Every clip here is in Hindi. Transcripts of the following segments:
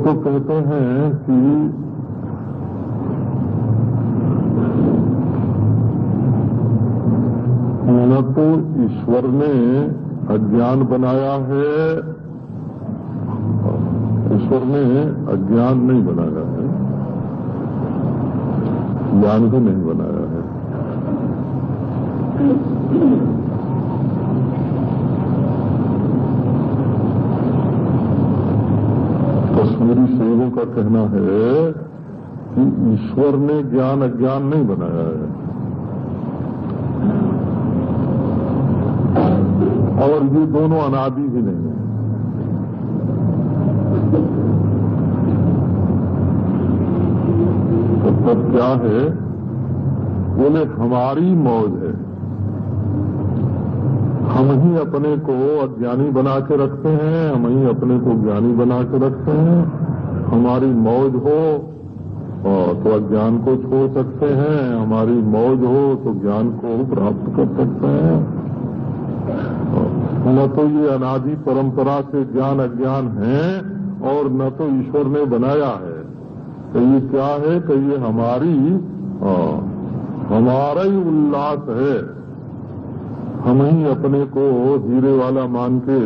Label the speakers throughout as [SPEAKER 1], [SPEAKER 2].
[SPEAKER 1] तो कहते हैं कि न तो ईश्वर ने अज्ञान बनाया है, ईश्वर ने अज्ञान नहीं बनाया है, ज्ञान भी नहीं बनाया है। कश्मीरी सेवों का कहना है कि ईश्वर ने ज्ञान अज्ञान नहीं बनाया है और ये दोनों अनादि भी नहीं है। तो तब क्या है? बोले हमारी मौज है, हम ही अपने को अज्ञानी बना के रखते हैं, हम ही अपने को ज्ञानी बना के रखते हैं। हमारी मौज हो तो अज्ञान को छोड़ सकते हैं, हमारी मौज हो तो ज्ञान को प्राप्त कर सकते हैं। न तो ये अनादि परंपरा से ज्ञान अज्ञान है और न तो ईश्वर ने बनाया है। तो ये क्या है कि ये हमारा ही उल्लास है। हम ही अपने को हीरे वाला मान के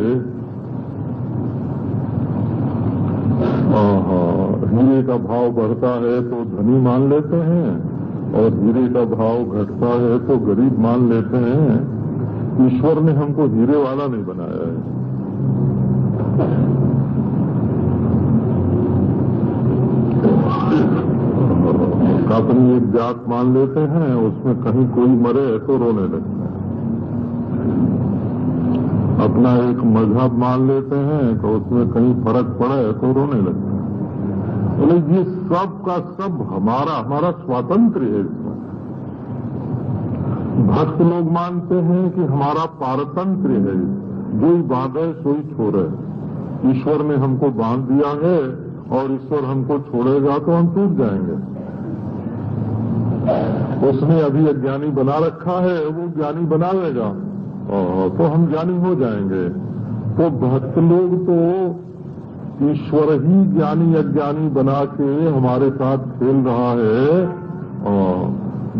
[SPEAKER 1] हीरे का भाव बढ़ता है तो धनी मान लेते हैं और हीरे का भाव घटता है तो गरीब मान लेते हैं। ईश्वर ने हमको हीरे वाला नहीं बनाया है। अपनी एक जात मान लेते हैं, उसमें कहीं कोई मरे तो रोने लगते हैं। अपना एक मजहब मान लेते हैं तो उसमें कहीं फर्क पड़े तो रोने लगते हैं। बोले ये सब का सब हमारा स्वातंत्र है। भक्त लोग मानते हैं कि हमारा पारतंत्र है, जो ही बांधे सोई छोड़े। ईश्वर ने हमको बांध दिया है और ईश्वर हमको छोड़ेगा तो हम टूट जाएंगे। उसने अभी अज्ञानी बना रखा है, वो ज्ञानी बना देगा तो हम ज्ञानी हो जाएंगे। तो भक्त लोग तो ईश्वर ही ज्ञानी अज्ञानी बना के हमारे साथ खेल रहा है।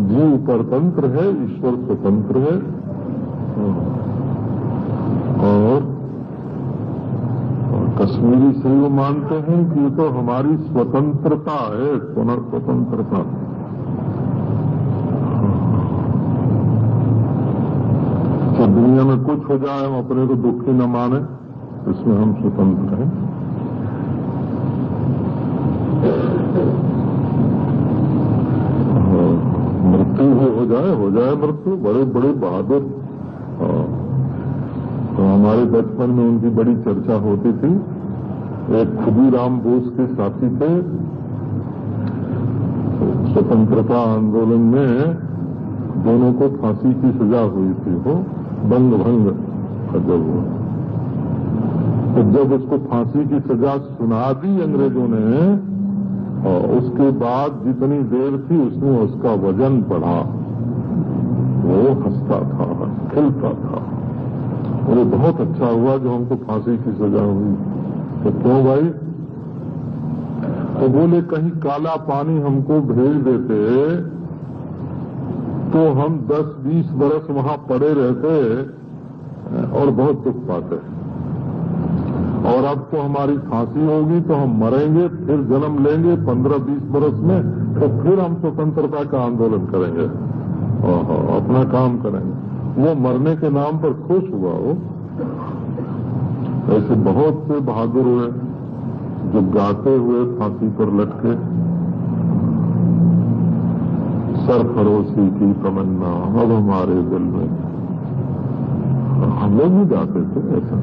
[SPEAKER 1] जीव परतंत्र है, ईश्वर स्वतंत्र है। और कश्मीरी से वो मानते हैं कि ये तो हमारी स्वतंत्रता है, स्वतंत्रता। तो दुनिया में कुछ हो जाए हम अपने को दुखी न माने, इसमें हम स्वतंत्र हैं। मृत्यु हो जाए मृत्यु। बड़े बड़े बहादुर, तो हमारे बचपन में उनकी बड़ी चर्चा होती थी। एक खुदीराम बोस के साथी थे। स्वतंत्रता आंदोलन में दोनों को फांसी की सजा हुई थी। वो बंग भंग जब हुआ, तो जब उसको फांसी की सजा सुना दी अंग्रेजों ने, और उसके बाद जितनी देर थी उसमें उसका वजन बढ़ा। वो हंसता था, खिलता था। और बहुत अच्छा हुआ जो हमको फांसी की सजा हुई। तो क्यों भाई? तो बोले कहीं काला पानी हमको भेज देते तो हम 10-20 बरस वहां पड़े रहते और बहुत दुख पाते। और अब तो हमारी फांसी होगी तो हम मरेंगे, फिर जन्म लेंगे 15-20 बरस में, तो फिर हम स्वतंत्रता का आंदोलन करेंगे, अपना काम करेंगे। वो मरने के नाम पर खुश हुआ। वो ऐसे बहुत से बहादुर हुए जो गाते हुए फांसी पर लटके। सरफरोशी की तमन्ना अब हमारे दिल में। हम लोग भी गाते थे ऐसा।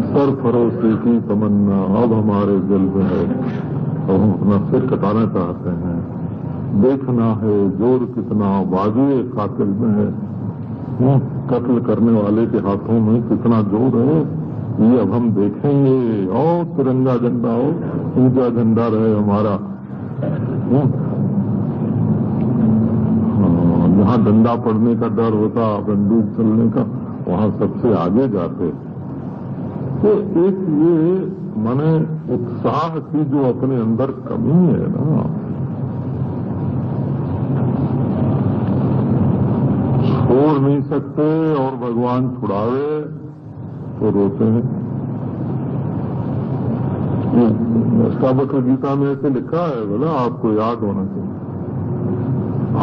[SPEAKER 1] सरफरोशी की तमन्ना अब हमारे दिल में है, और हम अपना सिर कटाना चाहते हैं। देखना है जोर कितना बाजुए कातिल में है। कत्ल करने वाले के हाथों में कितना जोर है, ये अब हम देखेंगे। और तिरंगा झंडा हो, ऊंचा झंडा रहे हमारा। जहाँ डंडा पड़ने का डर होता, बंदूक चलने का, वहाँ सबसे आगे जाते। तो एक ये माने उत्साह की जो अपने अंदर कमी है ना, छोड़ नहीं सकते और भगवान छुड़ावे तो रोते हैं। अष्टावक्र गीता में ऐसे लिखा है, बोला आपको याद होना चाहिए,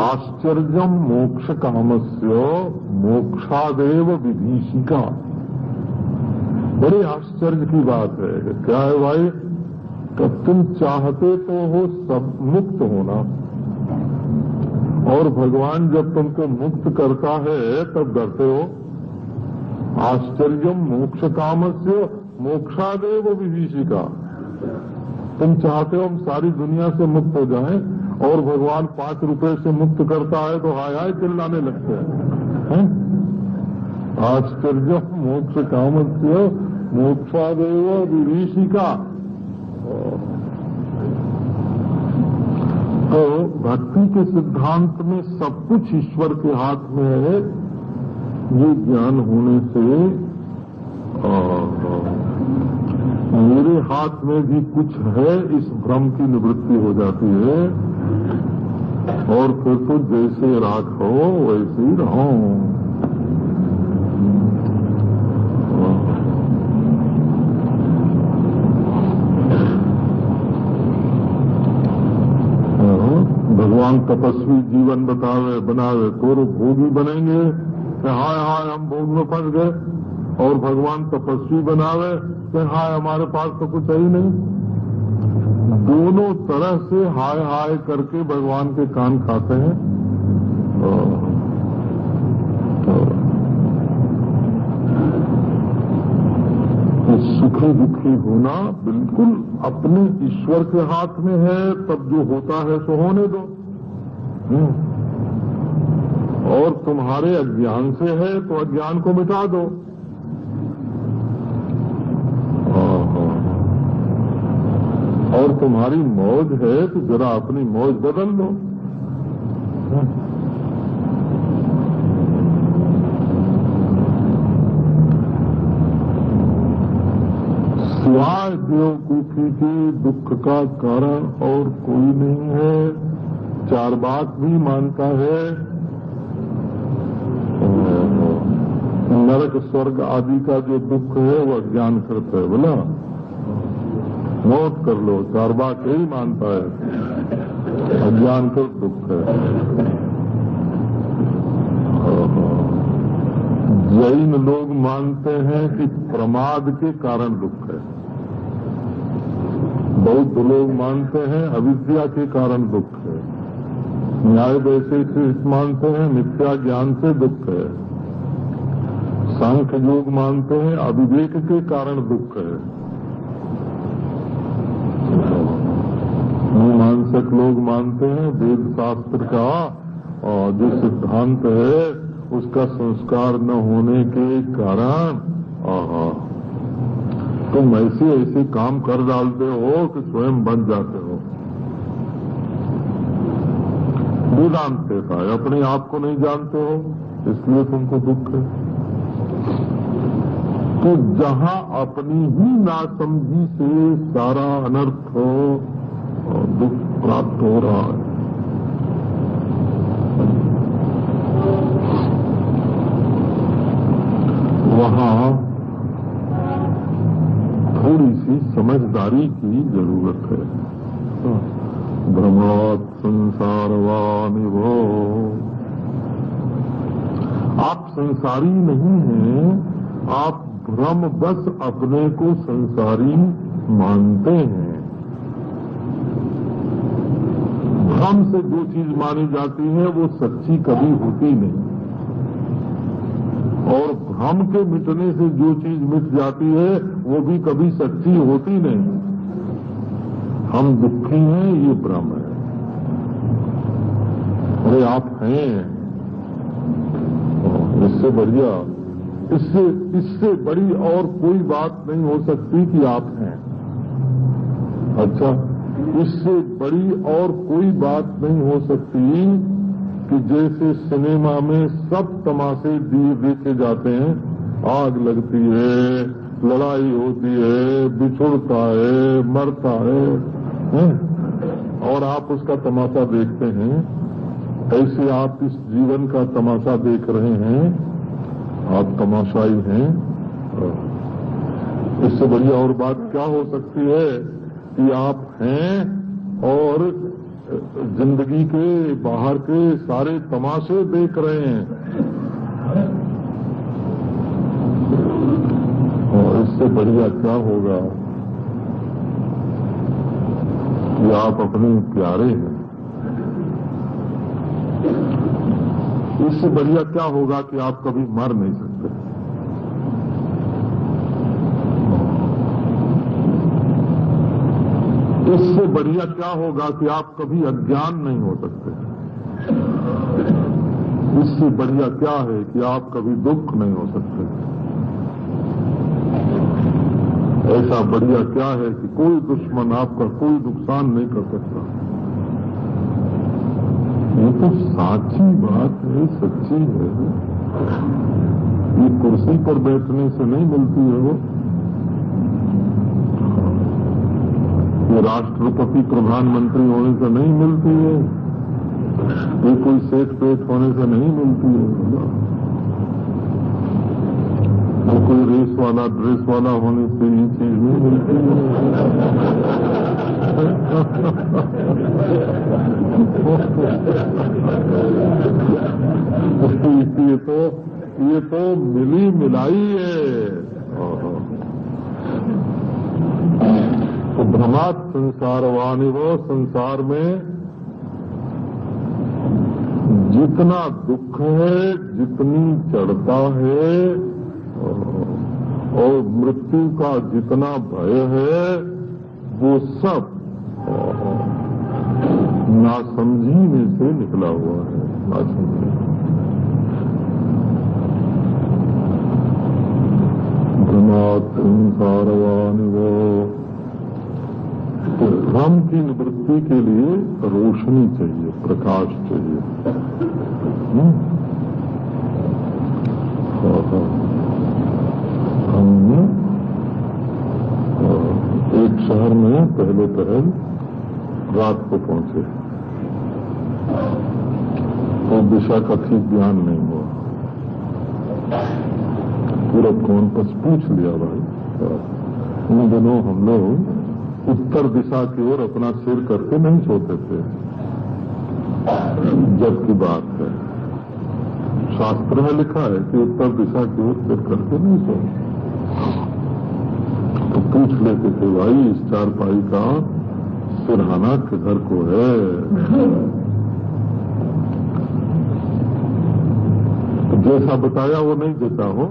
[SPEAKER 1] आश्चर्यम मोक्ष कामस्य मोक्षादेव विभीषिका। बड़े आश्चर्य की बात है। क्या है भाई? कब तुम चाहते तो हो सब मुक्त होना, और भगवान जब तुमको मुक्त करता है तब डरते हो। आश्चर्यम मोक्ष कामस्य मोक्षादेव विभीषिका। तुम चाहते हो हम सारी दुनिया से मुक्त हो जाएं, और भगवान 5 रुपए से मुक्त करता है तो हाय हाय चिल्लाने लगते हैं। आश्चर्य मोक्ष कामस्य मोक्षादेव विभीषिका। तो भक्ति के सिद्धांत में सब कुछ ईश्वर के हाथ में है। ये ज्ञान होने से मेरे हाथ में भी कुछ है, इस भ्रम की निवृत्ति हो जाती है, और फिर तो जैसे राखो वैसे ही रहो। भगवान तपस्वी जीवन बनावे तो भोगी बनेंगे कि हाय हाय हम भोग में फंस गए, और भगवान तपस्वी बनावे कि हाय हमारे पास तो कुछ है ही नहीं। दोनों तरह से हाय हाय करके भगवान के कान खाते हैं। तो सुखी दुखी होना बिल्कुल अपने ईश्वर के हाथ में है। तब जो होता है सो होने दो। और तुम्हारे अज्ञान से है तो अज्ञान को मिटा दो। और तुम्हारी मौज है तो जरा अपनी मौज बदल लो। सिवाय बेवकूफी के दुख का कारण और कोई नहीं है। चारवाक भी मानता है नरक स्वर्ग आदि का जो दुख है वो अज्ञान करता है। बोला मौत कर लो, चारवाक यही मानता है अज्ञान कर दुख है। जैन लोग मानते हैं कि प्रमाद के कारण दुख है। बौद्ध लोग मानते हैं अविद्या के कारण दुख है। न्याय वैशेषिक मानते हैं मिथ्या ज्ञान से दुख है। सांख्य लोग मानते हैं अविवेक के कारण दुख है। मीमांसक लोग मानते हैं वेद शास्त्र का जो सिद्धांत है उसका संस्कार न होने के कारण तुम ऐसे ऐसे काम कर डालते हो कि स्वयं बन जाते हो। वेदांत कहता है अपने आप को नहीं जानते हो इसलिए तुमको दुख है। तो जहां अपनी ही नासमझी से सारा अनर्थ हो और दुख प्राप्त हो रहा है, वहां थोड़ी सी समझदारी की जरूरत है। भ्रमात् संसारवानिव। आप संसारी नहीं हैं, आप भ्रम बस अपने को संसारी मानते हैं। भ्रम से जो चीज मानी जाती है वो सच्ची कभी होती नहीं, और भ्रम के मिटने से जो चीज मिट जाती है वो भी कभी सच्ची होती नहीं। हम दुखी हैं ये भ्रम है। अरे आप हैं, इससे बढ़िया इससे बड़ी और कोई बात नहीं हो सकती कि आप हैं। अच्छा, इससे बड़ी और कोई बात नहीं हो सकती कि जैसे सिनेमा में सब तमाशे दिए देखे जाते हैं, आग लगती है, लड़ाई होती है, बिछुड़ता है, मरता है? और आप उसका तमाशा देखते हैं। ऐसे आप इस जीवन का तमाशा देख रहे हैं, आप तमाशाई हैं। इससे बढ़िया और बात क्या हो सकती है कि आप हैं और जिंदगी के बाहर के सारे तमाशे देख रहे हैं। और इससे बढ़िया क्या होगा कि आप अपने प्यारे हैं। इससे बढ़िया क्या होगा कि आप कभी मर नहीं सकते। इससे बढ़िया क्या होगा कि आप कभी अज्ञान नहीं हो सकते। इससे बढ़िया क्या है कि आप कभी दुख नहीं हो सकते। ऐसा बढ़िया क्या है कि कोई दुश्मन आपका कोई नुकसान नहीं कर सकता। ये तो साची बात है, सच्ची है। ये कुर्सी पर बैठने से नहीं मिलती है वो। ये राष्ट्रपति प्रधानमंत्री होने से नहीं मिलती है। ये कोई सेठ पेट होने से नहीं मिलती है। वो कोई रेस वाला ड्रेस वाला होने से ये चीज नहीं मिलती है। ये तो मिली मिलाई है। तो भ्रमात् संसारवाणी वो संसार में जितना दुख है, जितनी चढ़ता है और मृत्यु का जितना भय है, वो सब नासमझी में से निकला हुआ है। नासमझी भ्रमात् संसारवाणी वो। तो भ्रम की निवृत्ति के लिए रोशनी चाहिए, प्रकाश चाहिए। हमने एक शहर में पहले पहल रात को पहुंचे, तो दिशा का ठीक ध्यान नहीं हुआ। पूरा कॉम्पस पूछ लिया भाई। उन दिनों हम लोग उत्तर दिशा की ओर अपना सिर करके नहीं सोते थे। जब की बात है, शास्त्र में लिखा है कि उत्तर दिशा की ओर सिर करके नहीं सोते। तो पूछ लेते थे भाई इस चारपाई का सिरहाना किधर को है। तो जैसा बताया वो नहीं देता हो।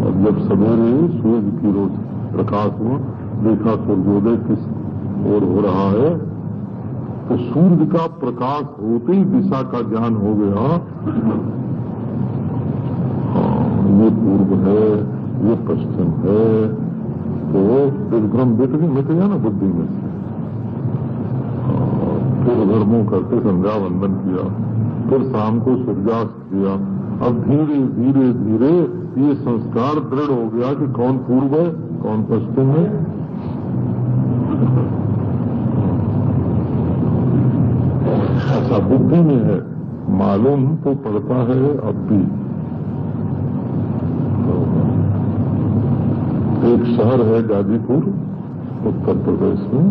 [SPEAKER 1] और जब सवेरे सूर्य की रोज प्रकाश हुआ, देखा सूर्योदय किस ओर हो रहा है, तो सूर्य का प्रकाश होते ही दिशा का ज्ञान हो गया। ये पूर्व है, ये पश्चिम है। तो विभ्रम मिट गया ना बुद्धि में से। फिर धर्मों करके संध्या वंदन किया, फिर शाम को सूर्यास्त किया। अब धीरे धीरे धीरे ये संस्कार दृढ़ हो गया कि कौन पूर्व है, कौन पश्चिम है। ऐसा बुद्धि में है, मालूम तो पड़ता है अब भी। एक शहर है गाजीपुर, उत्तर प्रदेश में।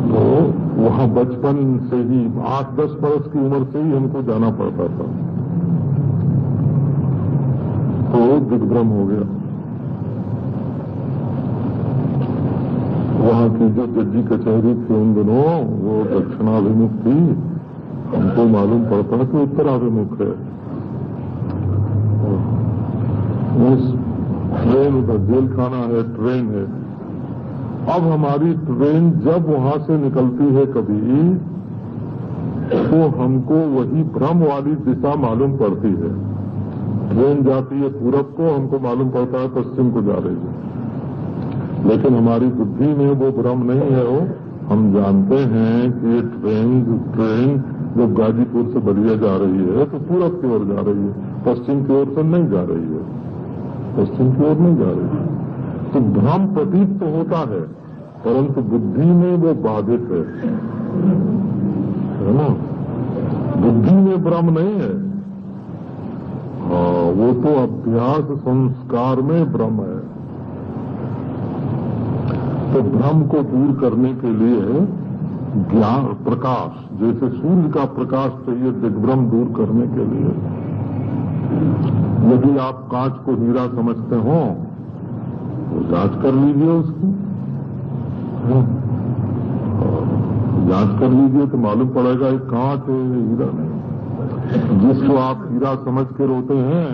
[SPEAKER 1] तो वहां बचपन से ही 8-10 वर्ष की उम्र से ही हमको जाना पड़ता था। तो दिग्भ्रम हो गया। वहां की जो जज्जी कचहरी थी उन दिनों, वो दक्षिणाभिमुख थी। हमको मालूम पड़ता कि उत्तराभिमुख है। उस ट्रेन उधर जेल खाना है, ट्रेन है। अब हमारी ट्रेन जब वहां से निकलती है कभी, तो हमको वही भ्रम वाली दिशा मालूम पड़ती है। ट्रेन जाती है पूरब को, हमको मालूम पड़ता है पश्चिम को जा रही है। लेकिन हमारी बुद्धि में वो भ्रम नहीं है। वो हम जानते हैं कि ये ट्रेन जब गाजीपुर से बलिया जा रही है तो पूरब की ओर जा रही है, पश्चिम की ओर से नहीं जा रही है। पश्चिम की ओर नहीं जा रही। तो भ्रम प्रतीत तो होता है, परंतु बुद्धि में वो बाधित है ना। बुद्धि में भ्रम नहीं है, हाँ, वो तो अभ्यास संस्कार में भ्रम है। तो भ्रम को दूर करने के लिए ज्ञान प्रकाश, जैसे सूर्य का प्रकाश चाहिए दिग्भ्रम दूर करने के लिए। यदि आप कांच को हीरा समझते हो तो जांच कर लीजिए उसकी, जांच कर लीजिए तो मालूम पड़ेगा ये कांच है, हीरा नहीं। जिसको आप हीरा समझ के रोते हैं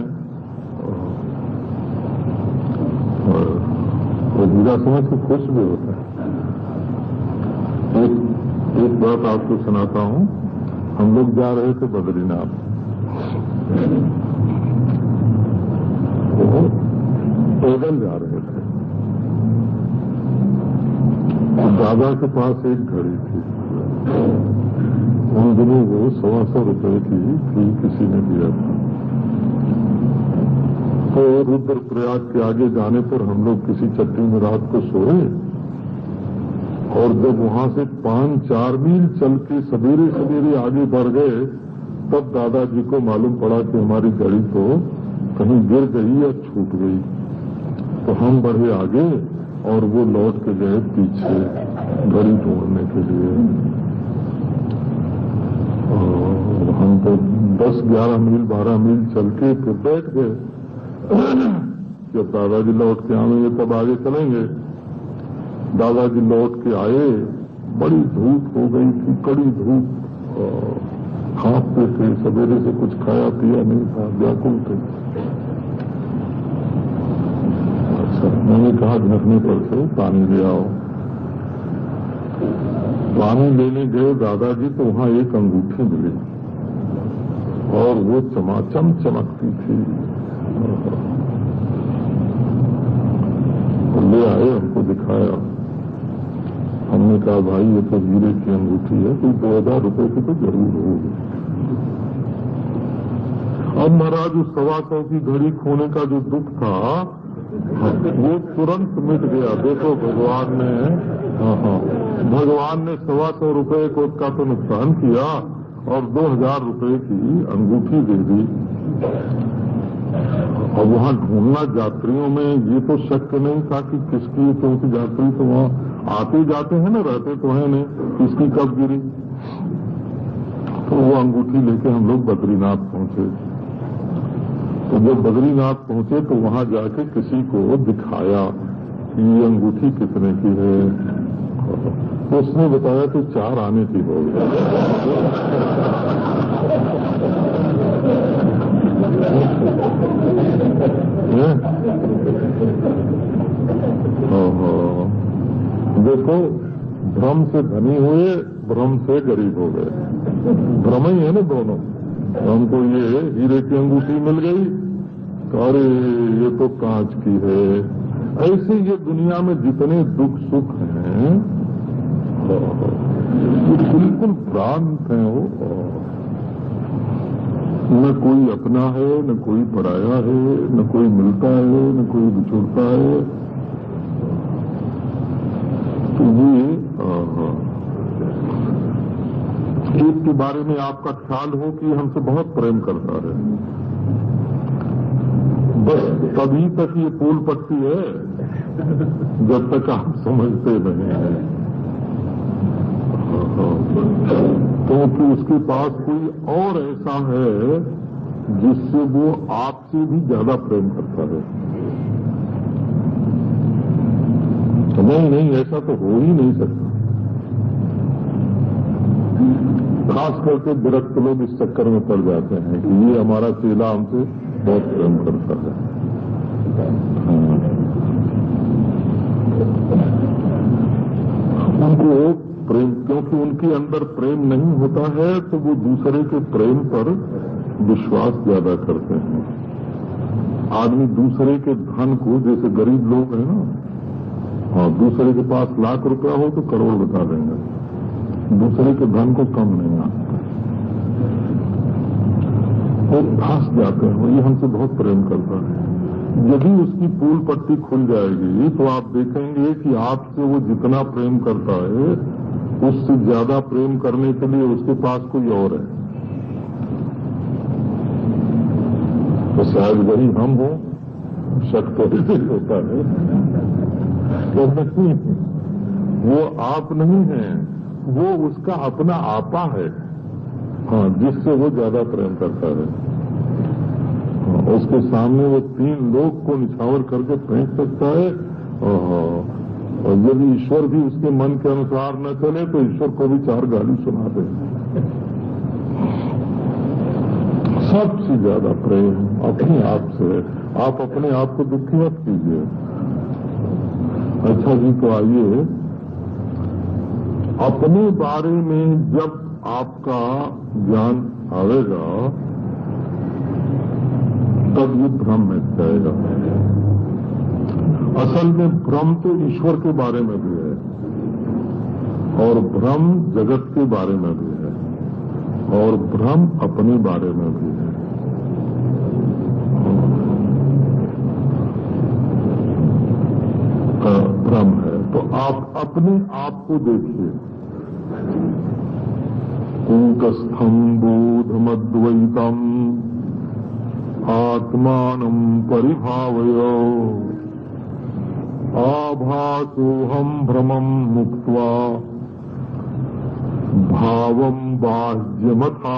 [SPEAKER 1] वो हीरा समझ के खुश भी होता है। एक बात आपको सुनाता हूं। हम लोग जा रहे थे बद्रीनाथ, तो पैदल जा रहे थे। दादा के पास एक घड़ी थी, उन दिनों वो 125 रुपए की थी, किसी ने दिया था। तो रुद्रप्रयाग के आगे जाने पर हम लोग किसी चट्टी में रात को सोए, और जब वहां से 5-4 मील चल के सवेरे सवेरे आगे बढ़ गए, तब दादाजी को मालूम पड़ा कि हमारी गाड़ी तो कहीं गिर गई या छूट गई। तो हम बढ़े आगे और वो लौट के गए पीछे गाड़ी ढूंढने के लिए। और हम तो 10-11 मील 12 मील चल के फिर बैठ गए। जब दादाजी लौट के आएंगे तब आगे चलेंगे। दादाजी लौट के आए, बड़ी धूप हो गई थी, कड़ी धूप, खांसते थे, सवेरे से कुछ खाया पिया नहीं था, व्याकुल थे। अच्छा, मैंने कहा झरने पर से पानी ले आओ। पानी लेने गए दादाजी तो वहां एक अंगूठी मिली और वो चमाचम चमकती थी। ले आए, हमको दिखाया। हमने कहा भाई ये तो हीरे की अंगूठी है, कोई 2000 रुपए की तो जरूर होगी। अब महाराज उस 125 की घड़ी खोने का जो दुख था वो तुरंत मिट गया। देखो भगवान ने, भगवान ने 125 रुपए को का तो नुकसान किया और 2000 रुपए की अंगूठी दे दी। और वहां ढूंढना यात्रियों में ये तो शक नहीं था कि किसकी, क्योंकि यात्री तो वहां आते जाते हैं ना, रहते तो है नहीं, किसकी कब गिरी। तो वो अंगूठी लेके हम लोग बद्रीनाथ पहुंचे। तो जब बद्रीनाथ पहुंचे तो वहां जाके किसी को दिखाया कि ये अंगूठी कितने की है। तो उसने बताया कि 4 आने की होगी। देखो, भ्रम से धनी हुए, भ्रम से गरीब हो गए। भ्रम ही है ना दोनों। हमको ये हीरे की अंगूठी मिल गई तो अरे ये तो कांच की है। ऐसे ये दुनिया में जितने दुख सुख हैं ये बिल्कुल भ्रांत हैं। वो न कोई अपना है, न कोई पराया है, न कोई मिलता है, न कोई बिछुड़ता है। तो ये एक के बारे में आपका ख्याल हो कि हमसे बहुत प्रेम करता है, बस तभी तक ये पूल पट्टी है जब तक आप समझते नहीं हैं। क्योंकि उसके पास कोई और ऐसा है जिससे वो आपसे भी ज्यादा प्रेम करता है। नहीं, ऐसा तो हो ही नहीं सकता। खास करके विरक्त लोग इस चक्कर में पड़ जाते हैं कि ये हमारा चेला हमसे बहुत प्रेम करता है। उनको प्रेम, क्योंकि उनके अंदर प्रेम नहीं होता है तो वो दूसरे के प्रेम पर विश्वास ज्यादा करते हैं। आदमी दूसरे के धन को, जैसे गरीब लोग हैं ना, हाँ, दूसरे के पास लाख रुपया हो तो करोड़ बता देंगे, दूसरे के धन को कम नहीं आता। वो फंस जाते हैं, ये हमसे बहुत प्रेम करता है। यदि उसकी पूल पट्टी खुल जाएगी तो आप देखेंगे कि आपसे वो जितना प्रेम करता है उससे ज्यादा प्रेम करने के लिए उसके पास कोई और है। तो शायद वही हम हो, शक तो ऐसे होता है। तो नहीं, वो आप नहीं है, वो उसका अपना आपा है, हाँ, जिससे वो ज्यादा प्रेम करता है। उसके सामने वो 3 लोग को निछावर करके फेंक सकता है, और यदि ईश्वर भी उसके मन के अनुसार न चले तो ईश्वर को भी 4 गाली सुना दे। सबसे ज्यादा प्रेम अपने आप से है। आप अपने आप को दुखी मत कीजिए। अच्छा जी, तो आइए, अपने बारे में जब आपका ज्ञान आवेगा तब ये भ्रम मिट जाएगा। असल में भ्रम तो ईश्वर के बारे में भी है और भ्रम जगत के बारे में भी है और भ्रम अपने बारे में भी है। भ्रम है तो आप अपने आप को देखिए। कूटस्थं बोधमद्वैतम् आत्मानं परिभावय आभासोऽहं भ्रमं मुक्त्वा भावं बाह्यमथान्तरम्।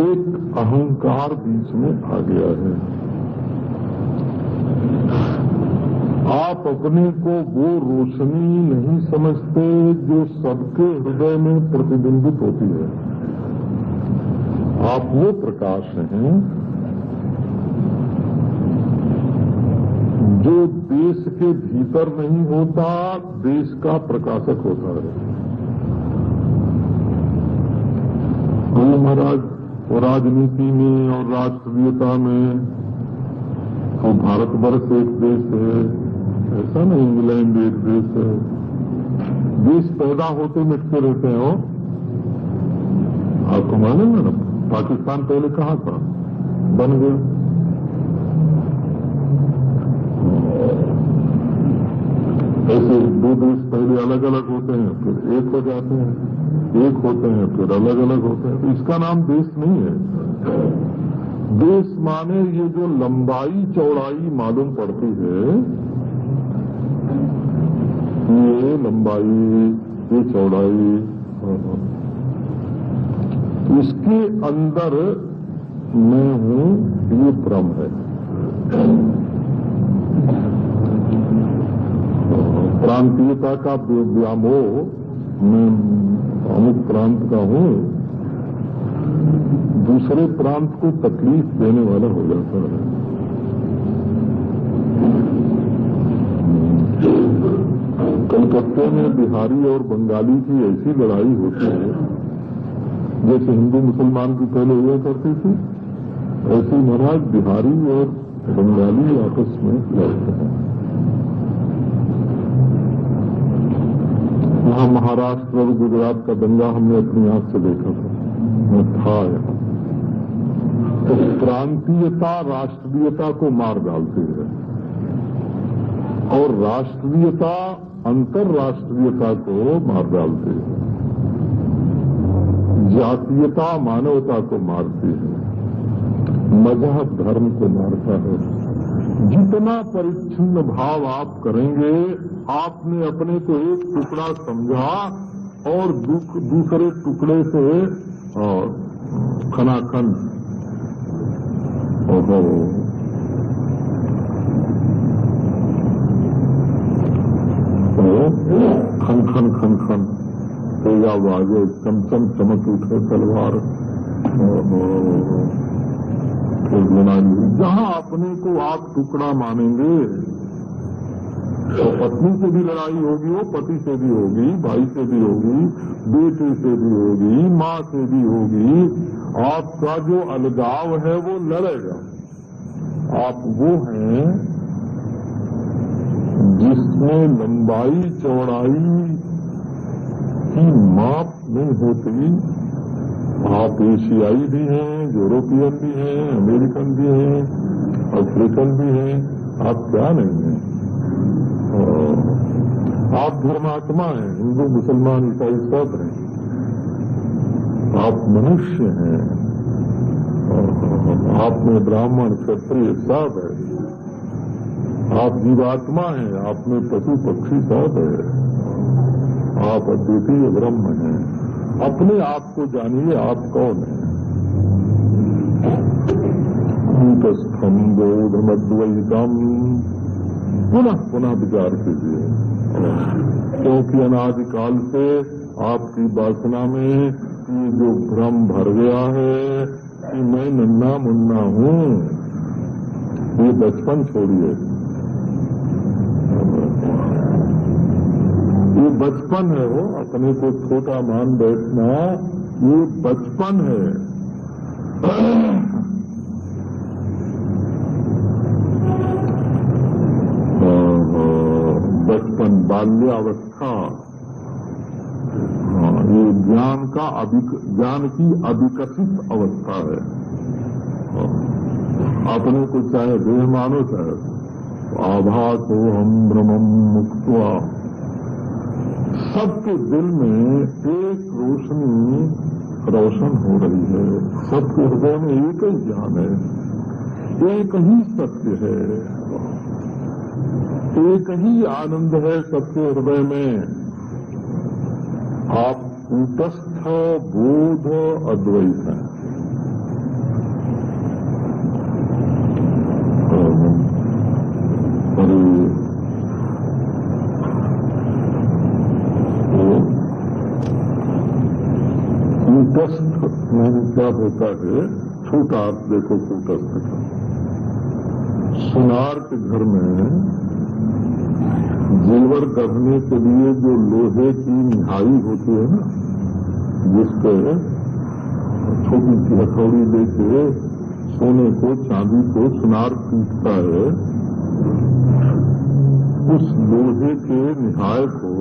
[SPEAKER 1] एक अहंकार बीच में आ गया है। आप अपने को वो रोशनी नहीं समझते जो सबके हृदय में प्रतिबिंबित होती है। आप वो प्रकाश हैं जो देश के भीतर नहीं होता, देश का प्रकाशक होता है। गुरु महाराज और राजनीति में और राष्ट्रीयता में तो भारतवर्ष एक देश है, ऐसा नहीं इंग्लैंड एक देश है। देश पैदा होते मिटते रहते हो। आपको मालूम है ना, पाकिस्तान पहले कहाँ था, बन गया। ऐसे 2 देश पहले अलग अलग होते हैं, फिर एक हो जाते हैं, एक होते हैं, फिर अलग अलग होते हैं। तो इसका नाम देश नहीं है। देश माने ये जो लंबाई चौड़ाई मालूम पड़ती है, ये लंबाई, ये चौड़ाई, इसके अंदर मैं हूं, ये भ्रम है। प्रांतीयता का व्यामोह, मैं अमुक प्रांत का हूं, दूसरे प्रांत को तकलीफ देने वाला हो जाता है। कलकत्ते में बिहारी और बंगाली की ऐसी लड़ाई होती है जैसे हिंदू मुसलमान की पहले हुआ करती थी, ऐसे महाराज बिहारी और बंगाली आपस में लड़ते हैं। वहां महाराष्ट्र और गुजरात का दंगा हमने अपनी आंख से देखा था, मैं था यहाँ। तो प्रांतीयता राष्ट्रीयता को मार डालती है और राष्ट्रीयता अंतर्राष्ट्रीयता को मार डालती है। जातीयता मानवता को मारती है, मजहब धर्म को मारता है। जितना परिच्छिन्न भाव आप करेंगे, आपने अपने को एक टुकड़ा समझा और दूसरे टुकड़े से खनाखन खन खन खन खन तेजा बाजे, चमचम चमक उठे तलवार, जहां अपने को आप टुकड़ा मानेंगे तो पत्नी से भी लड़ाई होगी, वो पति से भी होगी, भाई से भी होगी, बेटे से भी होगी, माँ से भी होगी। आपका जो अलगाव है वो लड़ेगा। आप वो हैं जिसमें लंबाई चौड़ाई की माप नहीं होती। आप एशियाई भी हैं, यूरोपियन भी हैं, अमेरिकन भी हैं, अफ्रीकन भी हैं, आप क्या नहीं हैं? आप धर्मात्मा हैं, हिंदू मुसलमान ईसाई सब हैं। आप मनुष्य हैं, आप में ब्राह्मण क्षत्रिय सब है। आप जीवात्मा हैं, आप में पशु पक्षी सब है। आप अद्वितीय ब्रह्म हैं। अपने आप को जानिए, आप कौन हैं? कूटस्थम बोधमद्वैतम। पुनः पुनः विचार कीजिए, क्योंकि अनादिकाल से आपकी वासना में ये जो भ्रम भर गया है कि मैं नन्ना मुन्ना हूँ, ये बचपन छोड़िए। ये बचपन है, वो अपने को छोटा मान बैठना, ये बचपन है। बचपन, बाल्यावस्था, ये ज्ञान की अविकसित अवस्था है। अपने को चाहे देह मानो, चाहे आभासो हम ब्रह्मम मुक्त्वा। सबके दिल में एक रोशनी रोशन हो रही है। सबके हृदय में एक ही ज्ञान है, एक ही सत्य है, एक ही आनंद है सबके हृदय में। आप कूटस्थ बोध अद्वैत है। कूटस्थ में क्या होता है? छोटा अर्थ देखो कूटस्थ का। सुनार के घर में जेवर करने के लिए जो लोहे की निहाई होती है ना, जिसपे छोटी सी हथौड़ी लेके सोने को चांदी को सुनार पीटता है, उस लोहे के निहाय को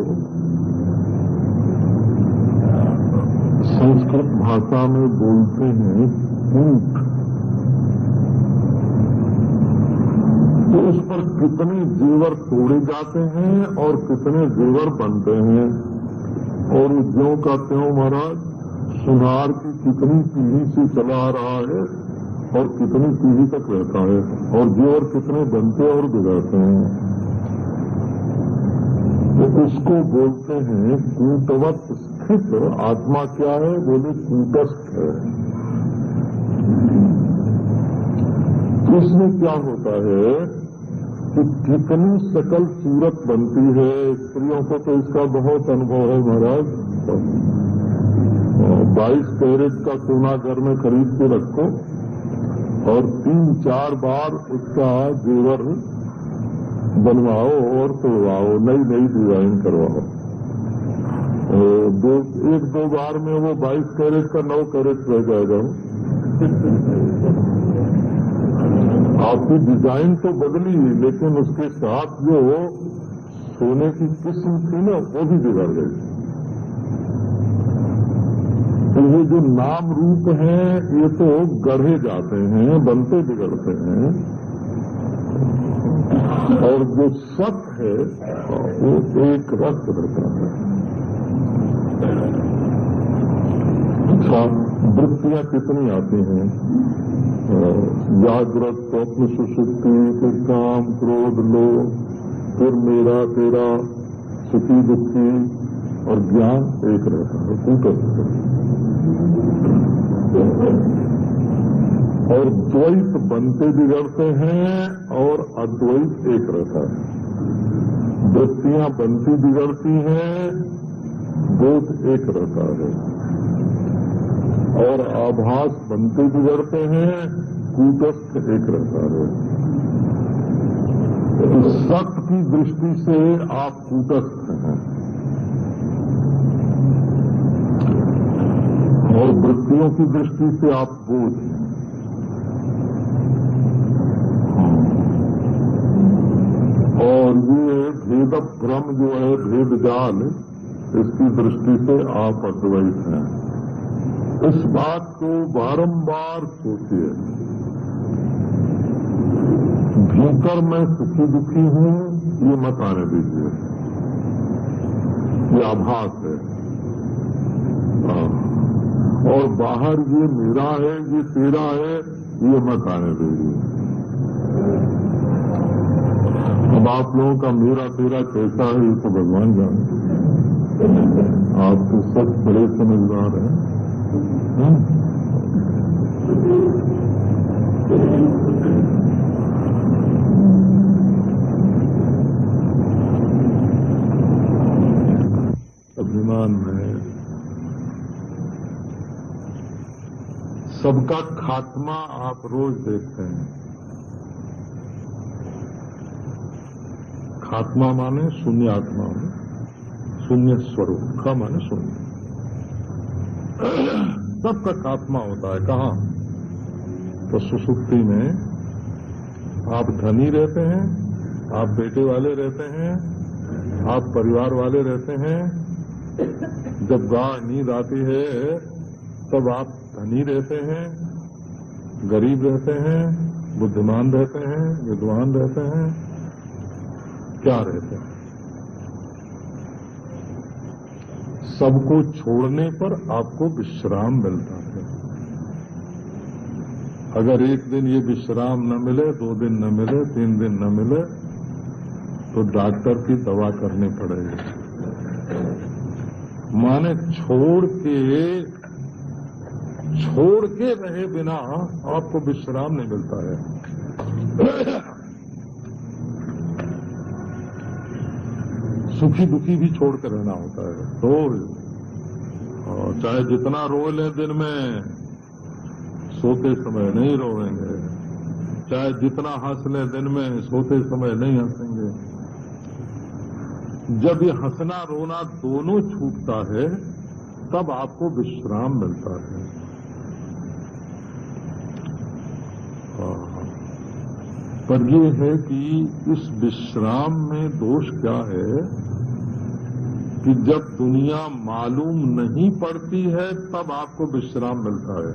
[SPEAKER 1] संस्कृत भाषा में बोलते हैं कूट। तो उस पर कितने जेवर तोड़े जाते हैं और कितने जेवर बनते हैं, और ज्यों का त्यों महाराज सुनार की कितनी पीढ़ी से चला आ रहा है और कितनी पीढ़ी तक रहता है, और जेवर कितने बनते और बिगड़ते हैं। तो उसको बोलते हैं कूटवत स्थित आत्मा। क्या है? बोले कूटस्थ है। इसमें क्या होता है कि कितनी सकल सूरत बनती है। स्त्रियों को तो इसका बहुत अनुभव है महाराज। 22 कैरेट का सोना घर में खरीद के रखो और 3-4 बार उसका जेवर बनवाओ और तोड़वाओ, नई नई डिजाइन करवाओ। 1-2 बार में वो 22 कैरेट का 9 कैरेट रह जाएगा। आपकी डिजाइन तो बदली, लेकिन उसके साथ जो सोने की किस्म थी ना, वो भी बिगड़ गई। तो ये जो नाम रूप हैं, ये तो गढ़े जाते हैं, बनते बिगड़ते हैं, और जो सत है वो एक रस रहता है। अच्छा, वृत्तियां कितनी आती हैं? जागृत, स्वप्न, सुषुप्ति, फिर काम, क्रोध, लोभ, फिर मेरा तेरा, सुखी दुखी, और ज्ञान एक रहता है, कूटस्थ। और द्वैत बनते बिगड़ते हैं और अद्वैत एक रहता है। वृत्तियां बनती बिगड़ती हैं, बोध एक रहता है, और आभास बनते बिगड़ते हैं, कूटस्थ एक रहता है। तो सत्य की दृष्टि से आप कूटस्थ हैं, और वृत्तियों की दृष्टि से आप बोध हैं। और ये भेद भ्रम जो है, भेद जाल, इसकी दृष्टि से आप अद्वैत हैं। इस बात को बारंबार सोचिए। भीतर मैं सुखी दुखी हूं, ये मत आने दीजिए, ये आभास है। और बाहर ये मेरा है, ये तेरा है, ये मत आने दीजिए। अब आप लोगों का मेरा तेरा कैसा है ये तो भगवान जाने। आप तो सब बड़े समझदार हैं। अभिमान में सबका खात्मा आप रोज देखते हैं। खात्मा माने शून्य आत्मा में, शून्य स्वरूप का माने शून्य। सबका खात्मा होता है। कहाँ? तो सुषुप्ति में आप धनी रहते हैं, आप बेटे वाले रहते हैं, आप परिवार वाले रहते हैं। जब गाढ़ नींद आती है तब आप धनी रहते हैं, गरीब रहते हैं, बुद्धिमान रहते हैं, विद्वान रहते हैं, क्या रहते हैं? सबको छोड़ने पर आपको विश्राम मिलता है। अगर एक दिन ये विश्राम न मिले, 2 दिन न मिले, 3 दिन न मिले, तो डॉक्टर की दवा करनी पड़ेगी। माने छोड़ के रहे बिना आपको विश्राम नहीं मिलता है। सुखी दुखी भी छोड़ कर रहना होता है। तो चाहे जितना रो लें दिन में, सोते समय नहीं रोएंगे। चाहे जितना हंस लें दिन में, सोते समय नहीं हंसेंगे। जब ये हंसना रोना दोनों छूटता है तब आपको विश्राम मिलता है। पर ये है कि इस विश्राम में दोष क्या है कि जब दुनिया मालूम नहीं पड़ती है तब आपको विश्राम मिलता है।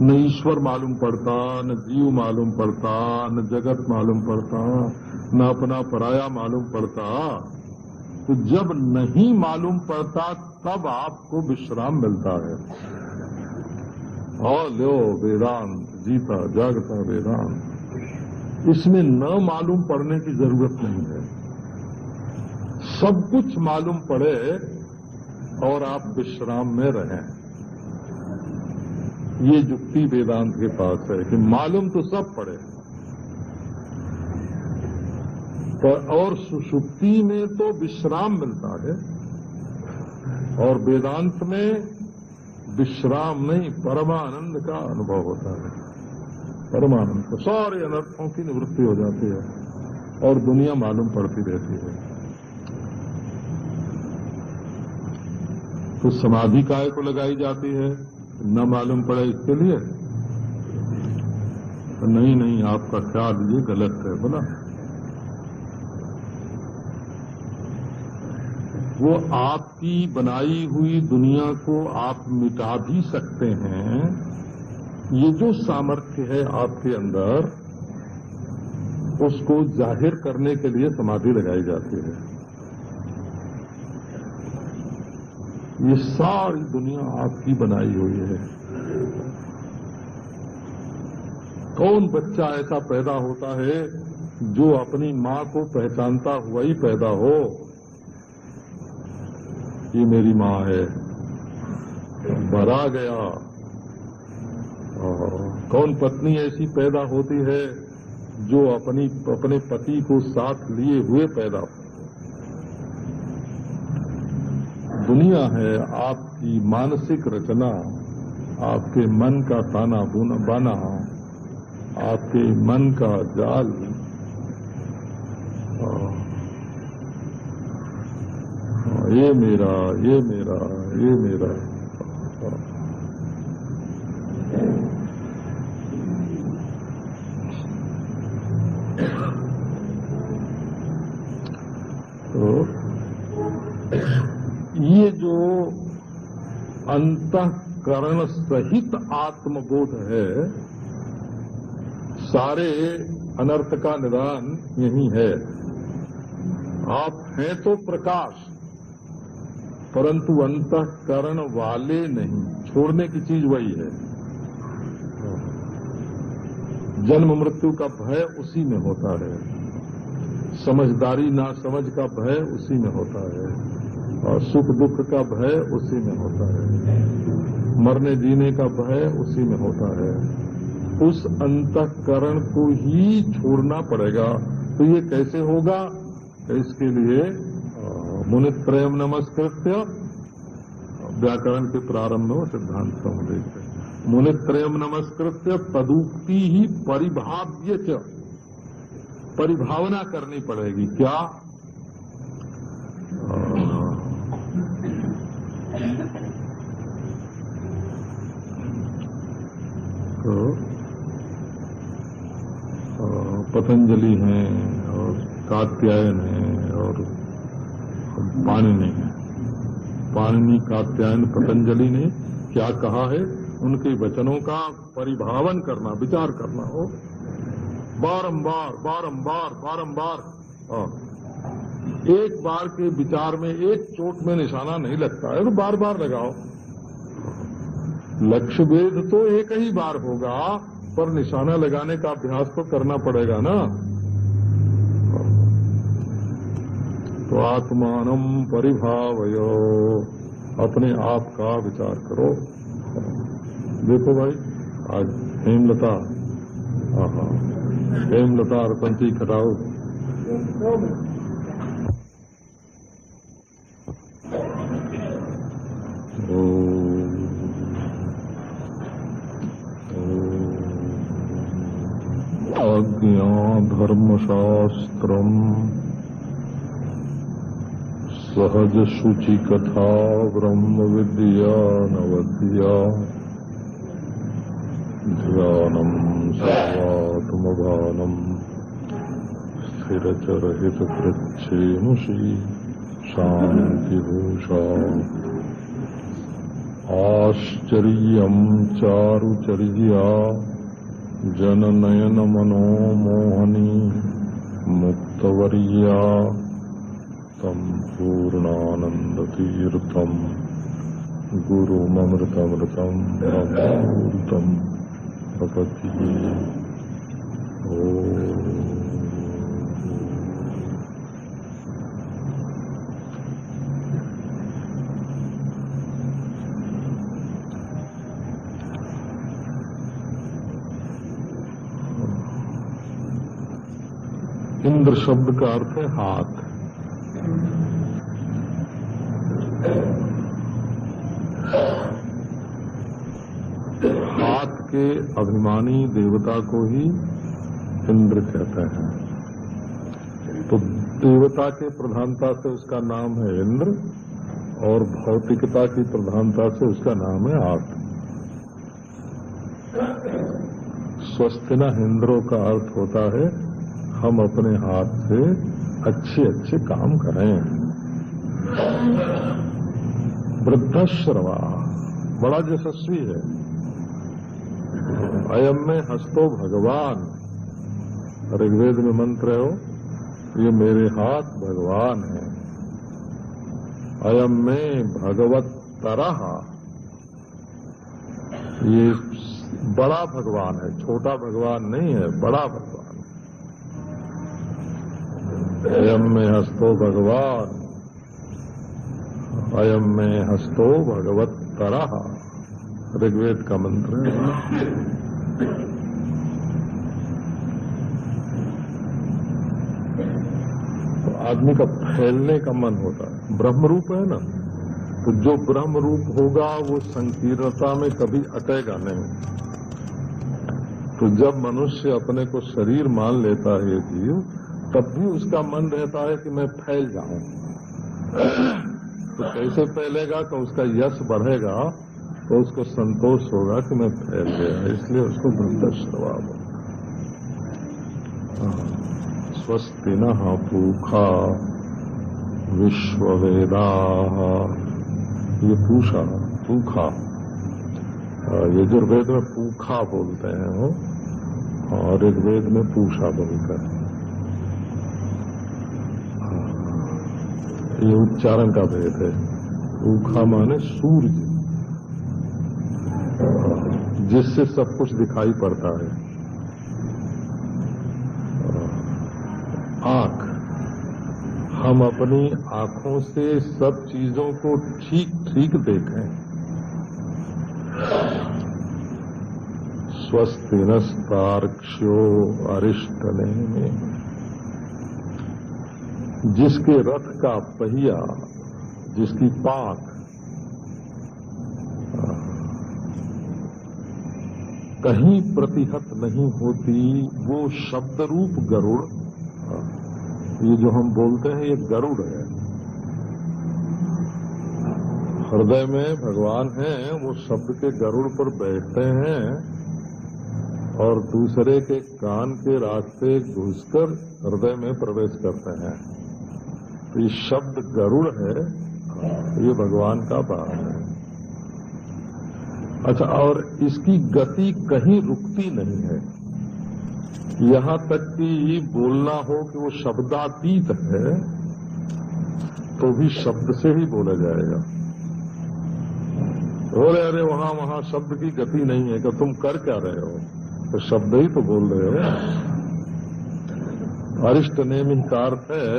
[SPEAKER 1] न ईश्वर मालूम पड़ता, न जीव मालूम पड़ता, न जगत मालूम पड़ता, न अपना पराया मालूम पड़ता। तो जब नहीं मालूम पड़ता तब आपको विश्राम मिलता है। और लो वेदांत, जीता जागता वेदांत। इसमें न मालूम पड़ने की जरूरत नहीं है। सब कुछ मालूम पड़े और आप विश्राम में रहें। ये युक्ति वेदांत के पास है कि मालूम तो सब पड़े, और सुषुप्ति में तो विश्राम मिलता है, और वेदांत में विश्राम नहीं, परमानंद का अनुभव होता है। परमानंद तो सारे अनर्थों की निवृत्ति हो जाती है और दुनिया मालूम पड़ती रहती है। तो समाधि काय को लगाई जाती है? न मालूम पड़े इसके लिए? तो नहीं, आपका ख्याल ये गलत है। बोला वो आपकी बनाई हुई दुनिया को आप मिटा भी सकते हैं। ये जो सामर्थ्य है आपके अंदर, उसको जाहिर करने के लिए समाधि लगाई जाती है। ये सारी दुनिया आपकी बनाई हुई है। कौन बच्चा ऐसा पैदा होता है जो अपनी मां को पहचानता हुआ ही पैदा हो? ये मेरी मां है, भरा गया। कौन पत्नी ऐसी पैदा होती है जो अपने पति को साथ लिए हुए पैदा हो? दुनिया है आपकी मानसिक रचना, आपके मन का ताना बाना, आपके मन का जाल। ये मेरा, ये मेरा, ये मेरा। तो अंतःकरण सहित आत्मबोध है, सारे अनर्थ का निदान यही है। आप हैं तो प्रकाश, परंतु अंतःकरण वाले नहीं, छोड़ने की चीज वही है। जन्म मृत्यु का भय उसी में होता है, समझदारी ना समझ का भय उसी में होता है, और सुख दुख का भय उसी में होता है, मरने जीने का भय उसी में होता है। उस अंतःकरण को ही छोड़ना पड़ेगा। तो ये कैसे होगा? इसके लिए मुनित्रयम् नमस्कृत्य, व्याकरण के प्रारंभ में सिद्धांत में देखते हैं, मुनित्रयम् नमस्कृत्य तदुक्ति ही परिभाव्य च, परिभावना करनी पड़ेगी। क्या? तो पतंजलि हैं और कात्यायन हैं और पाणिनि है। पाणिनि, कात्यायन, पतंजलि ने क्या कहा है? उनके वचनों का परिभावन करना, विचार करना हो, बारंबार बारंबार बारंबार। एक बार के विचार में एक चोट में निशाना नहीं लगता है, तो बार बार लगाओ। लक्ष्य भेद तो एक ही बार होगा, पर निशाना लगाने का अभ्यास तो करना पड़ेगा ना। तो आत्मानम परिभावयो, अपने आप का विचार करो। देखो भाई, आज हेमलता, हेमलता और पंची खटाओ। आज्ञा धर्मशास्त्रम् सहज शुचि कथा ब्रह्म विद्या नवद्या ध्यानम् सर्वात्मभानम् स्थिरचरहित कृच्छेमुषी शान्तिभूषा आश्चर्यम् चारुचर्या जननयन मनोमोहनी मुक्तवर्या तम् पूर्णानन्दतीर्थम् गुरुममृतमृतम् ब्रह्मामृतम् प्रपद्ये। इंद्र शब्द का अर्थ है हाथ। हाथ के अभिमानी देवता को ही इंद्र कहते हैं। तो देवता के प्रधानता से उसका नाम है इंद्र, और भौतिकता की प्रधानता से उसका नाम है हाथ। स्वस्थिना इंद्रो का अर्थ होता है हम अपने हाथ से अच्छे अच्छे काम करें। वृद्धश्रवा बड़ा यशस्वी है। अयम में हस्तो भगवान, ऋग्वेद में मंत्र है, ये मेरे हाथ भगवान है। अयम में भगवत तरह, ये बड़ा भगवान है, छोटा भगवान नहीं है, बड़ा भगवान। अयम में हस्तो भगवान, अयम में हस्तो भगवत तरह, ऋग्वेद का मंत्र है। तो आदमी का फैलने का मन होता है। ब्रह्म रूप है ना, तो जो ब्रह्म रूप होगा वो संकीर्णता में कभी अटेगा नहीं। तो जब मनुष्य अपने को शरीर मान लेता है जीव, तब भी उसका मन रहता है कि मैं फैल जाऊं। तो कैसे फैलेगा? तो उसका यश बढ़ेगा, तो उसको संतोष होगा कि मैं फैल गया, इसलिए उसको वृद्धश्रवा बोलते। स्वस्ति नः पूषा विश्ववेदाः, ये पूषा सूखा, यजुर्वेद में पूखा बोलते हैं वो, और ऋग्वेद में पूषा बोलते हैं। ये उच्चारण का भेद है। पूखा माने सूर्य, जिससे सब कुछ दिखाई पड़ता है। आंख, हम अपनी आंखों से सब चीजों को ठीक ठीक देखें। स्वस्ति नस्तार्क्ष्यो अरिष्टनेमि, जिसके रथ का पहिया, जिसकी पाख कहीं प्रतिहत नहीं होती, वो शब्द रूप गरुड़, ये जो हम बोलते हैं ये गरुड़ है। हृदय में भगवान हैं, वो शब्द के गरुड़ पर बैठते हैं और दूसरे के कान के रास्ते घुसकर हृदय में प्रवेश करते हैं। तो ये शब्द गरुड़ है, ये भगवान का वाहन है। अच्छा, और इसकी गति कहीं रुकती नहीं है। यहां तक कि बोलना हो कि वो शब्दातीत है तो भी शब्द से ही बोला जाएगा। अरे वहां शब्द की गति नहीं है, कि तुम कर क्या रहे हो, तो शब्द ही तो बोल रहे हो। अरिष्ट नेमि का अर्थ है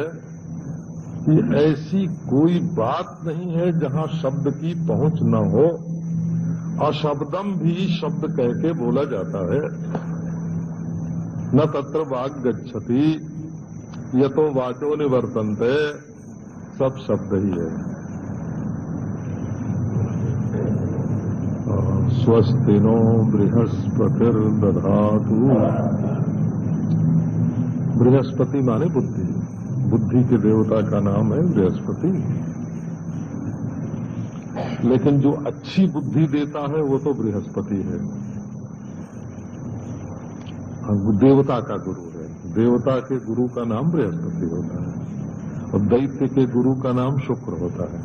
[SPEAKER 1] कि ऐसी कोई बात नहीं है जहां शब्द की पहुंच न हो। अशब्दम भी शब्द कह के बोला जाता है। न तत्र वाग गच्छति यतो वाचो निवर्तन्ते, सब शब्द ही है। स्वस्ति नो बृहस्पतिर्दधातु, बृहस्पति माने बुद्धि, बुद्धि के देवता का नाम है बृहस्पति। लेकिन जो अच्छी बुद्धि देता है वो तो बृहस्पति है, देवता का गुरु है। देवता के गुरु का नाम बृहस्पति होता है और दैत्य के गुरु का नाम शुक्र होता है।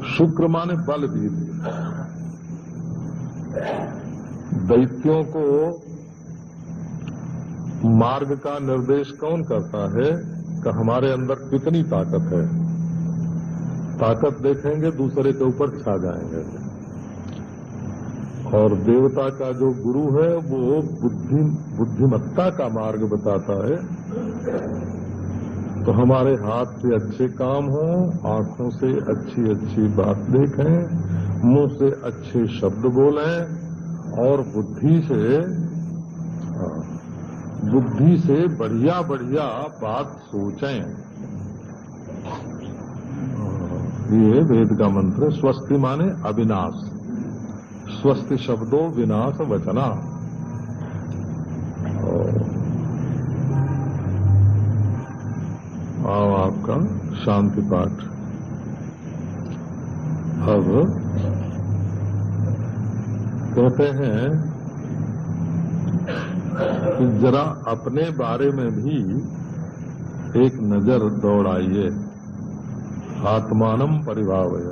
[SPEAKER 1] शुक्र माने बल भी। दैत्यों को मार्ग का निर्देश कौन करता है कि हमारे अंदर कितनी ताकत है। ताकत देखेंगे दूसरे के ऊपर छा जाएंगे। और देवता का जो गुरु है वो बुद्धिमत्ता का मार्ग बताता है। तो हमारे हाथ से अच्छे काम हो, आंखों से अच्छी अच्छी बात देखें, मुंह से अच्छे शब्द बोलें और बुद्धि से बढ़िया बढ़िया बात सोचें। ये वेद का मंत्र है। स्वस्ति माने अविनाश, स्वस्ति शब्दों विनाश वचना। आओ आपका शांति पाठ। अब कहते हैं कि जरा अपने बारे में भी एक नजर दौड़ाइए। आत्मानम परिभावय।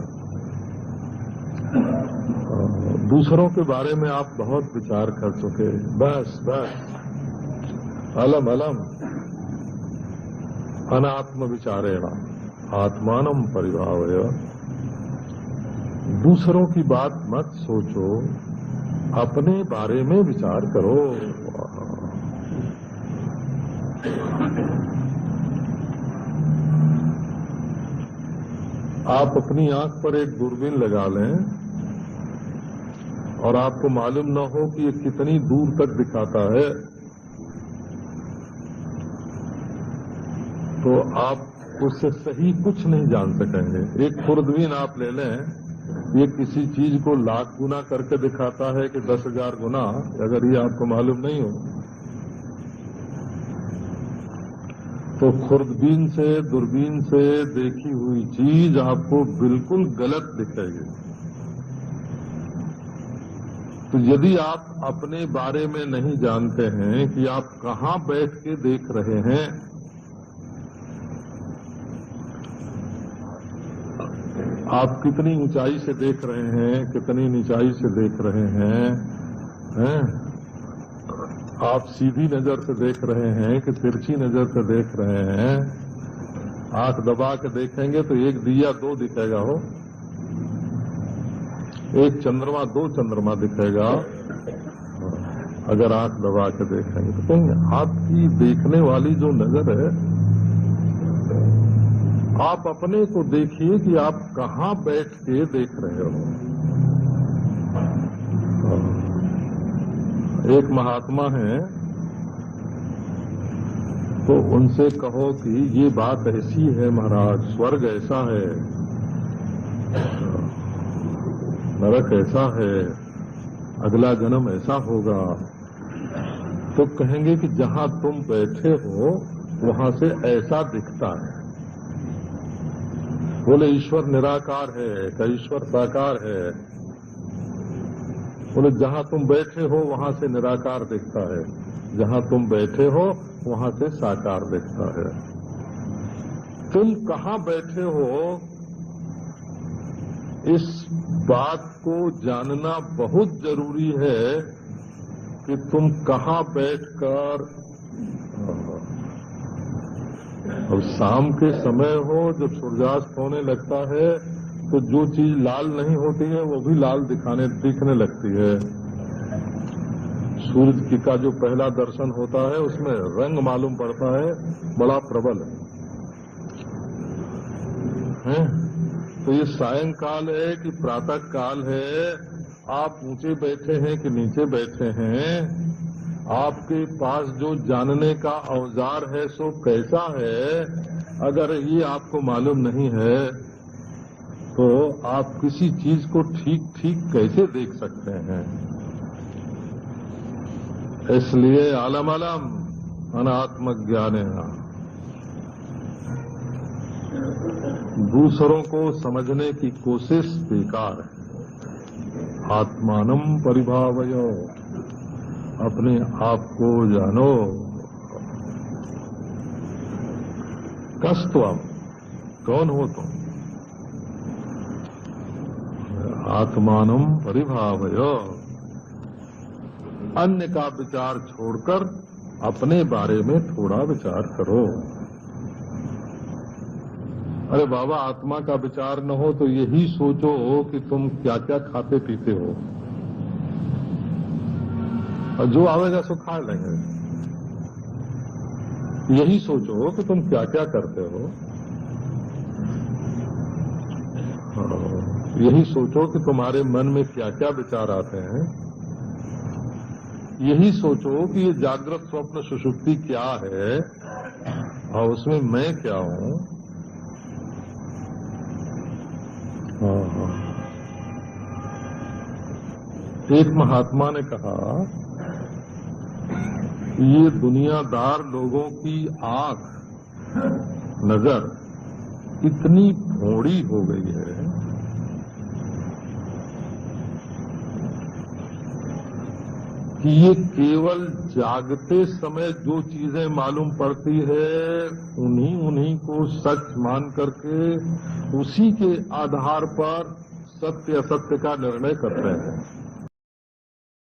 [SPEAKER 1] दूसरों के बारे में आप बहुत विचार कर चुके, बस अलम अनात्म विचारेण आत्मानम परिभावय। दूसरों की बात मत सोचो, अपने बारे में विचार करो। आप अपनी आंख पर एक दूरबीन लगा लें और आपको मालूम न हो कि ये कितनी दूर तक दिखाता है, तो आप उससे सही कुछ नहीं जान सकेंगे। एक खुर्दबीन आप ले लें, ये किसी चीज को लाख गुना करके दिखाता है कि 10,000 गुना, अगर ये आपको मालूम नहीं हो तो खुर्दबीन से दूरबीन से देखी हुई चीज आपको बिल्कुल गलत दिखेगी। तो यदि आप अपने बारे में नहीं जानते हैं कि आप कहां बैठ के देख रहे हैं, आप कितनी ऊंचाई से देख रहे हैं, कितनी नीचाई से देख रहे हैं? आप सीधी नजर से देख रहे हैं कि तिरछी नजर से देख रहे हैं? आंख दबा के देखेंगे तो एक दिया दो दिखेगा हो, एक चंद्रमा दो चंद्रमा दिखेगा। अगर आंख दबा के देखेंगे तो कहीं आपकी देखने वाली जो नजर है, आप अपने को देखिए कि आप कहाँ बैठ के देख रहे हो। एक महात्मा है तो उनसे कहो कि ये बात ऐसी है महाराज, स्वर्ग ऐसा है, नरक ऐसा है, अगला जन्म ऐसा होगा। तो कहेंगे कि जहां तुम बैठे हो वहां से ऐसा दिखता है। बोले ईश्वर निराकार है क्या ईश्वर साकार है? बोले जहां तुम बैठे हो वहां से निराकार दिखता है, जहां तुम बैठे हो वहां से साकार दिखता है। तुम कहां बैठे हो इस बात को जानना बहुत जरूरी है कि तुम कहां बैठकर। अब शाम के समय हो, जब सूर्यास्त होने लगता है तो जो चीज लाल नहीं होती है वो भी लाल दिखने लगती है। सूरज का जो पहला दर्शन होता है उसमें रंग मालूम पड़ता है, बड़ा प्रबल है। तो ये सायंकाल है कि प्रातः काल है, आप ऊंचे बैठे हैं कि नीचे बैठे हैं, आपके पास जो जानने का औजार है सो कैसा है, अगर ये आपको मालूम नहीं है तो आप किसी चीज को ठीक ठीक कैसे देख सकते हैं? इसलिए आलम अलम अनात्म ज्ञान, दूसरों को समझने की कोशिश बेकार है। आत्मानम परिभावयो, अपने आप को जानो। कस्तवम, कौन हो तुम? आत्मानम परिभावयो, अन्य का विचार छोड़कर अपने बारे में थोड़ा विचार करो। अरे बाबा, आत्मा का विचार न हो तो यही सोचो कि तुम क्या क्या खाते पीते हो, और जो आवेगा सो खा लेंगे। यही सोचो कि तुम क्या क्या करते हो, यही सोचो कि तुम्हारे मन में क्या क्या विचार आते हैं। यही सोचो कि ये जागृत स्वप्न सुषुप्ति क्या है और उसमें मैं क्या हूं। एक महात्मा ने कहा, ये दुनियादार लोगों की आंख, नजर इतनी भोड़ी हो गई है कि ये केवल जागते समय जो चीजें मालूम पड़ती है उन्हीं को सच मान करके उसी के आधार पर सत्य असत्य का निर्णय करते हैं।